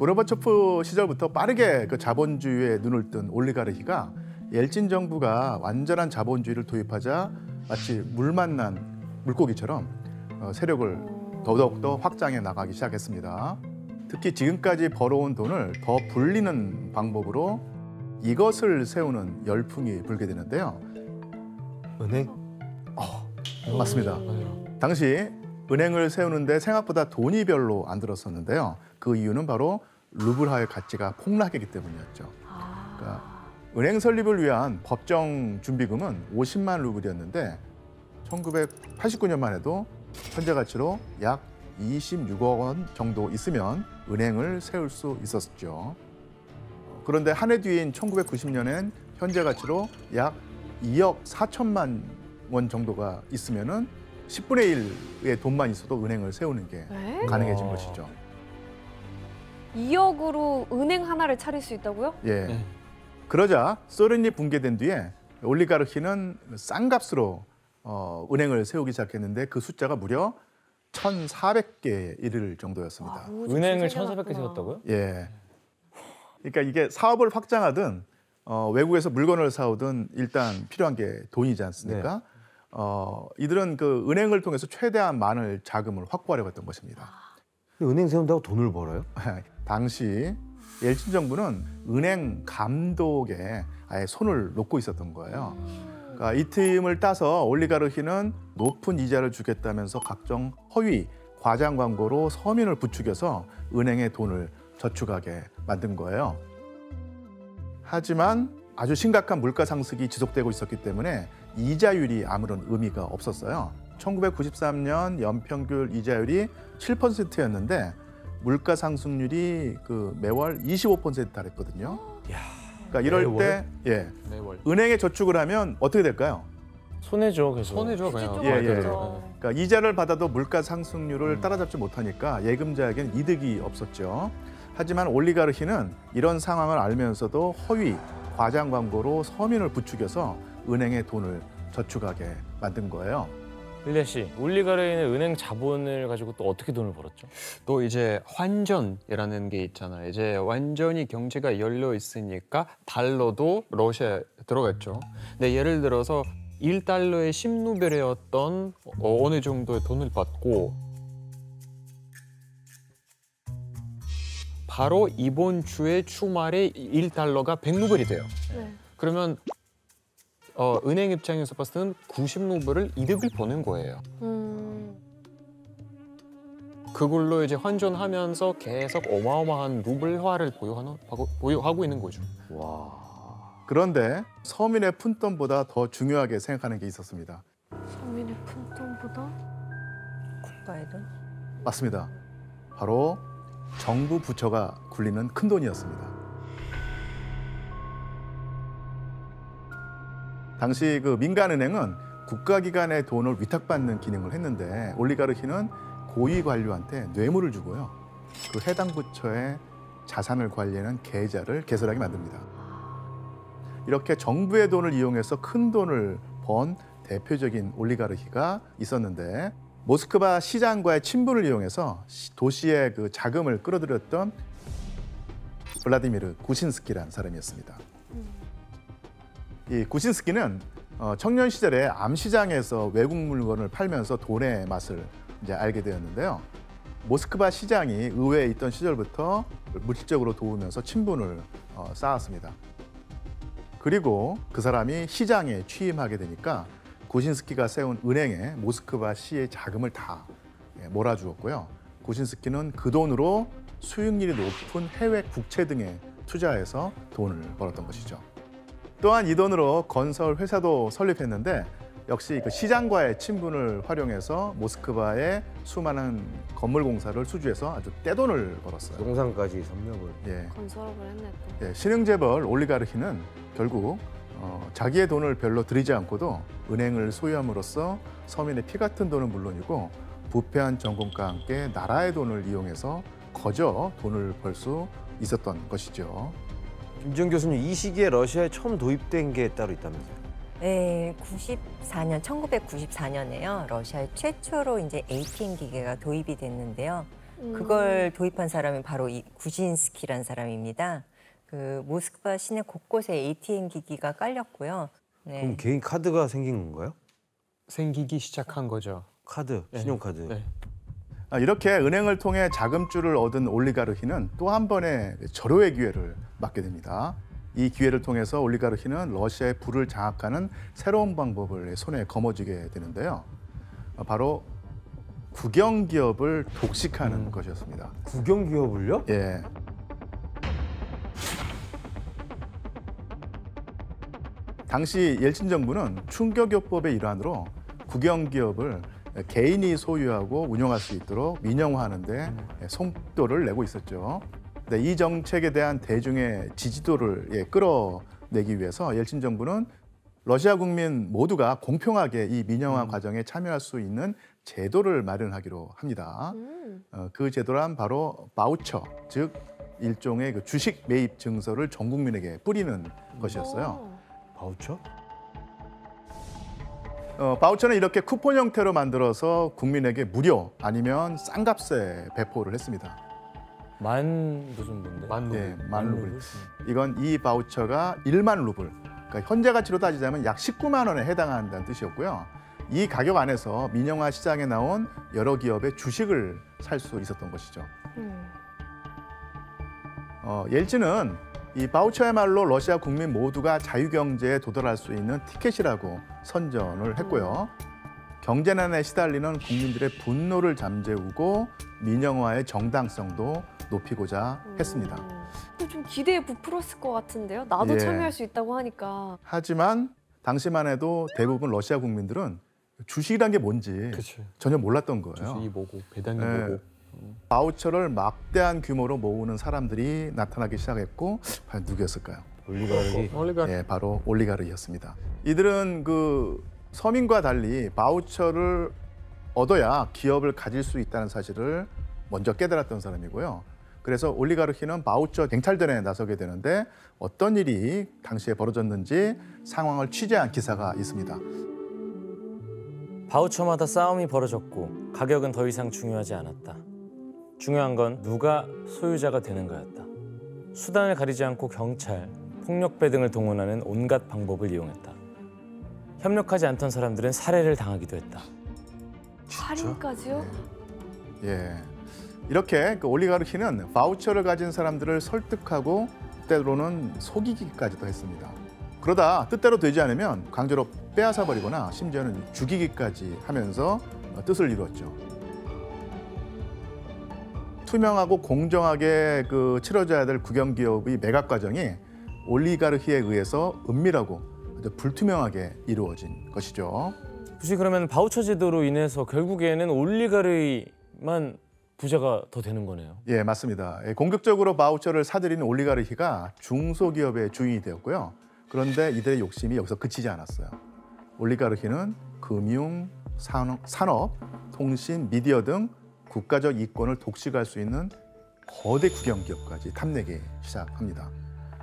고르바초프 시절부터 빠르게 그 자본주의에 눈을 뜬 올리가르히가 엘진 정부가 완전한 자본주의를 도입하자 마치 물 만난 물고기처럼 세력을 더더욱더 확장해 나가기 시작했습니다. 특히 지금까지 벌어온 돈을 더 불리는 방법으로 이것을 세우는 열풍이 불게 되는데요. 은행? 맞습니다. 당시 은행을 세우는데 생각보다 돈이 별로 안 들었었는데요. 그 이유는 바로 루블화의 가치가 폭락했기 때문이었죠. 그러니까 은행 설립을 위한 법정 준비금은 50만 루블이었는데 1989년만 해도 현재 가치로 약 26억 원 정도 있으면 은행을 세울 수 있었죠. 그런데 한 해 뒤인 1990년엔 현재 가치로 약 2억 4천만 원 정도가 있으면은 10분의 1의 돈만 있어도 은행을 세우는 게 가능해진 것이죠. 2억으로 은행 하나를 차릴 수 있다고요? 예. 그러자 소련이 붕괴된 뒤에 올리가르히는 싼 값으로 은행을 세우기 시작했는데 그 숫자가 무려 1,400개에 이를 정도였습니다. 은행을 1,400개 세웠다고요? 예. 그러니까 이게 사업을 확장하든 외국에서 물건을 사오든 일단 필요한 게 돈이지 않습니까? 네. 이들은 그 은행을 통해서 최대한 많은 자금을 확보하려고 했던 것입니다. 은행 세운다고 돈을 벌어요? 당시 엘친 정부는 은행 감독에 아예 손을 놓고 있었던 거예요. 그러니까 이 틈을 따서 올리가르히는 높은 이자를 주겠다면서 각종 허위, 과장 광고로 서민을 부추겨서 은행에 돈을 저축하게 만든 거예요. 하지만 아주 심각한 물가 상승이 지속되고 있었기 때문에 이자율이 아무런 의미가 없었어요. 1993년 연평균 이자율이 7%였는데 물가 상승률이 그 매월 25% 달했거든요. 그러니까 이럴 매월? 때 은행에 저축을 하면 어떻게 될까요? 손해죠, 계속. 손해죠, 그냥. 그러니까 이자를 받아도 물가 상승률을 따라잡지 못하니까 예금자에게는 이득이 없었죠. 하지만 올리가르히는 이런 상황을 알면서도 허위, 과장 광고로 서민을 부추겨서 은행에 돈을 저축하게 만든 거예요. 릴리아 씨, 올리가르히는 은행 자본을 가지고 또 어떻게 돈을 벌었죠? 또 이제 환전이라는 게 있잖아요. 이제 완전히 경제가 열려 있으니까 달러도 러시아에 들어갔죠. 근데 예를 들어서 1달러에 10루벨이었던 어느 정도의 돈을 받고 바로 이번 주에 주말에 1달러가 100루벨이 돼요. 네. 그러면 은행 입장에서 봤을 때는 90루벨을 이득을 보는 거예요. 그걸로 이제 환전하면서 계속 어마어마한 루블화를 보유하고 있는 거죠. 와. 그런데 서민의 푼돈보다 더 중요하게 생각하는 게 있었습니다. 서민의 푼돈보다? 국가의 돈? 맞습니다. 바로 정부 부처가 굴리는 큰 돈이었습니다. 당시 그 민간은행은 국가기관의 돈을 위탁받는 기능을 했는데 올리가르히는 고위 관료한테 뇌물을 주고요. 그 해당 부처의 자산을 관리하는 계좌를 개설하게 만듭니다. 이렇게 정부의 돈을 이용해서 큰 돈을 번 대표적인 올리가르히가 있었는데 모스크바 시장과의 친분을 이용해서 도시의 그 자금을 끌어들였던 블라디미르 구신스키라는 사람이었습니다. 이 구신스키는 청년 시절에 암시장에서 외국 물건을 팔면서 돈의 맛을 이제 알게 되었는데요. 모스크바 시장이 의회에 있던 시절부터 물질적으로 도우면서 친분을 쌓았습니다. 그리고 그 사람이 시장에 취임하게 되니까 구신스키가 세운 은행에 모스크바 시의 자금을 다 몰아주었고요. 구신스키는 그 돈으로 수익률이 높은 해외 국채 등에 투자해서 돈을 벌었던 것이죠. 또한 이 돈으로 건설 회사도 설립했는데 역시 그 시장과의 친분을 활용해서 모스크바의 수많은 건물 공사를 수주해서 아주 떼돈을 벌었어요. 부동산까지 섭렵을. 예. 건설업을 했네 또. 예, 신흥재벌 올리가르히는 결국 자기의 돈을 별로 들이지 않고도 은행을 소유함으로써 서민의 피 같은 돈은 물론이고 부패한 정권과 함께 나라의 돈을 이용해서 거저 돈을 벌 수 있었던 것이죠. 김지영 교수님, 이 시기에 러시아에 처음 도입된 게 따로 있다면서요? 네, 1994년에요. 러시아의 최초로 이제 ATM 기계가 도입이 됐는데요. 그걸 도입한 사람이 바로 이 구진스키란 사람입니다. 그 모스크바 시내 곳곳에 ATM 기기가 깔렸고요. 네. 그럼 개인 카드가 생긴 건가요? 생기기 시작한 거죠. 카드, 신용카드. 네. 이렇게 은행을 통해 자금줄을 얻은 올리가르히는 또 한 번의 절호의 기회를 맞게 됩니다. 이 기회를 통해서 올리가르히는 러시아의 부를 장악하는 새로운 방법을 손에 거머쥐게 되는데요. 바로 국영기업을 독식하는 것이었습니다. 국영 기업을요? 예. 당시 옐친 정부는 충격요법의 일환으로 국영기업을 개인이 소유하고 운영할 수 있도록 민영화하는 데 속도를 내고 있었죠. 근데 이 정책에 대한 대중의 지지도를 끌어내기 위해서 옐친 정부는 러시아 국민 모두가 공평하게 이 민영화 과정에 참여할 수 있는 제도를 마련하기로 합니다. 그 제도란 바로 바우처, 즉 일종의 그 주식 매입 증서를 전 국민에게 뿌리는 것이었어요. 바우처? 바우처는 이렇게 쿠폰 형태로 만들어서 국민에게 무료 아니면 싼 값에 배포를 했습니다. 만 무슨 뭔데? 만 루블. 네, 만 루블. 이건 이 바우처가 1만 루블, 그러니까 현재 가치로 따지자면 약 19만 원에 해당한다는 뜻이었고요. 이 가격 안에서 민영화 시장에 나온 여러 기업의 주식을 살 수 있었던 것이죠. 옐친은 이 바우처야말로 러시아 국민 모두가 자유경제에 도달할 수 있는 티켓이라고 선전을 했고요. 경제난에 시달리는 국민들의 분노를 잠재우고 민영화의 정당성도 높이고자 했습니다. 좀 기대에 부풀었을 것 같은데요. 나도 예. 참여할 수 있다고 하니까. 하지만 당시만 해도 대부분 러시아 국민들은 주식이란 게 뭔지 그치. 전혀 몰랐던 거예요. 주식이 뭐고 배당이 네. 뭐고. 바우처를 막대한 규모로 모으는 사람들이 나타나기 시작했고 과연 누구였을까요? 올리가르히. 올리가르. 예, 바로 올리가르히였습니다. 이들은 그 서민과 달리 바우처를 얻어야 기업을 가질 수 있다는 사실을 먼저 깨달았던 사람이고요. 그래서 올리가르히는 바우처 쟁탈전에 나서게 되는데 어떤 일이 당시에 벌어졌는지 상황을 취재한 기사가 있습니다. 바우처마다 싸움이 벌어졌고 가격은 더 이상 중요하지 않았다. 중요한 건 누가 소유자가 되는 거였다. 수단을 가리지 않고 경찰, 폭력배 등을 동원하는 온갖 방법을 이용했다. 협력하지 않던 사람들은 살해를 당하기도 했다. 살인까지요? 예, 이렇게 그 올리가르히는 바우처를 가진 사람들을 설득하고 때로는 속이기까지도 했습니다. 그러다 뜻대로 되지 않으면 강제로 빼앗아 버리거나 심지어는 죽이기까지 하면서 뜻을 이루었죠. 투명하고 공정하게 그 치러져야 될 국영기업의 매각 과정이 올리가르히에 의해서 은밀하고 아주 불투명하게 이루어진 것이죠. 굳이 그러면 바우처 제도로 인해서 결국에는 올리가르히만 부자가 더 되는 거네요. 예, 맞습니다. 공격적으로 바우처를 사들인 올리가르히가 중소기업의 주인이 되었고요. 그런데 이들의 욕심이 여기서 그치지 않았어요. 올리가르히는 금융, 산업, 통신, 미디어 등 국가적 이권을 독식할 수 있는 거대 국영기업까지 탐내기 시작합니다.